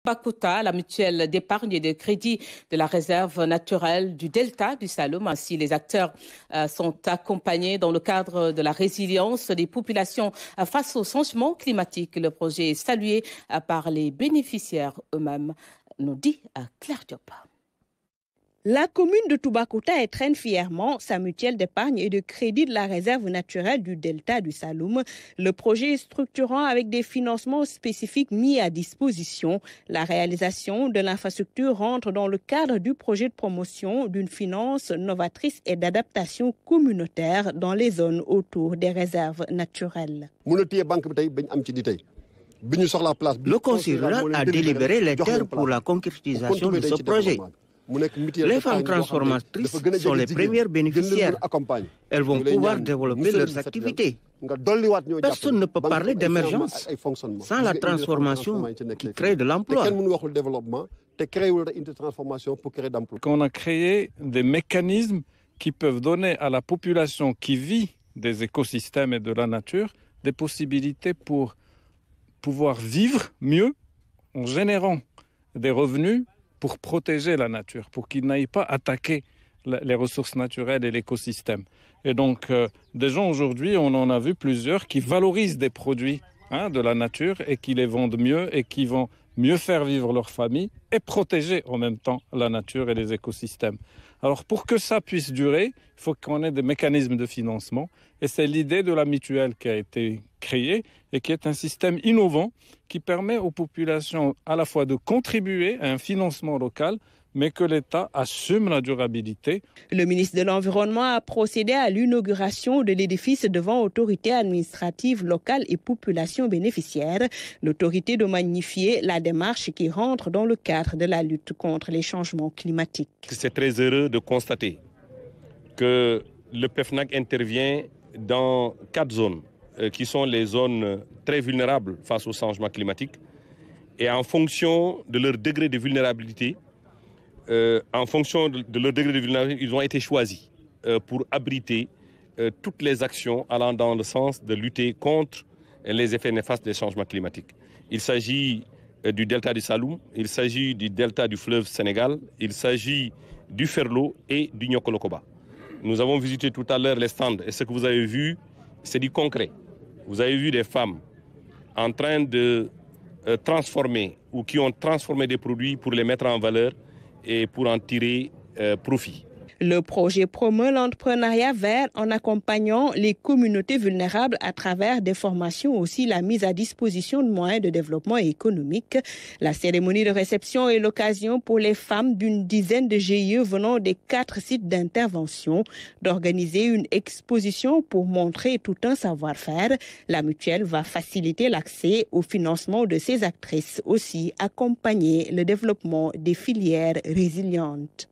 Toubacouta, la mutuelle d'épargne et de crédit de la réserve naturelle du delta du Saloum. Ainsi, les acteurs sont accompagnés dans le cadre de la résilience des populations face au changement climatique. Le projet est salué par les bénéficiaires eux-mêmes, nous dit Claire Diop. La commune de Toubacouta étrenne fièrement sa mutuelle d'épargne et de crédit de la réserve naturelle du delta du Saloum. Le projet est structurant avec des financements spécifiques mis à disposition. La réalisation de l'infrastructure rentre dans le cadre du projet de promotion d'une finance novatrice et d'adaptation communautaire dans les zones autour des réserves naturelles. Le Conseil rural a délibéré les termes pour la concrétisation de ce projet. Les femmes transformatrices sont les premières bénéficiaires. Elles vont pouvoir développer leurs activités. Personne ne peut parler d'émergence sans la transformation qui crée de l'emploi. On a créé des mécanismes qui peuvent donner à la population qui vit des écosystèmes et de la nature des possibilités pour pouvoir vivre mieux en générant des revenus pour protéger la nature, pour qu'ils n'aillent pas attaquer les ressources naturelles et l'écosystème. Et donc, des gens aujourd'hui, on en a vu plusieurs qui valorisent des produits de la nature et qui les vendent mieux et qui vont mieux faire vivre leur famille et protéger en même temps la nature et les écosystèmes. Alors, pour que ça puisse durer, il faut qu'on ait des mécanismes de financement. Et c'est l'idée de la mutuelle qui a été créée et qui est un système innovant qui permet aux populations à la fois de contribuer à un financement local, mais que l'État assume la durabilité. Le ministre de l'Environnement a procédé à l'inauguration de l'édifice devant autorités administratives locales et populations bénéficiaires. L'autorité de magnifier la démarche qui rentre dans le cadre de la lutte contre les changements climatiques. C'est très heureux de constater que le PEFNAC intervient dans 4 zones qui sont les zones très vulnérables face au changement climatique. Et en fonction de leur degré de vulnérabilité, ils ont été choisis pour abriter toutes les actions allant dans le sens de lutter contre les effets néfastes des changements climatiques. Il s'agit du delta du Saloum, il s'agit du delta du fleuve Sénégal, il s'agit du Ferlo et du Nyokolokoba. Nous avons visité tout à l'heure les stands et ce que vous avez vu, c'est du concret. Vous avez vu des femmes en train de transformer ou qui ont transformé des produits pour les mettre en valeur et pour en tirer profit. Le projet promeut l'entrepreneuriat vert en accompagnant les communautés vulnérables à travers des formations, aussi la mise à disposition de moyens de développement économique. La cérémonie de réception est l'occasion pour les femmes d'une dizaine de GIE venant des 4 sites d'intervention d'organiser une exposition pour montrer tout un savoir-faire. La mutuelle va faciliter l'accès au financement de ses actrices, aussi accompagner le développement des filières résilientes.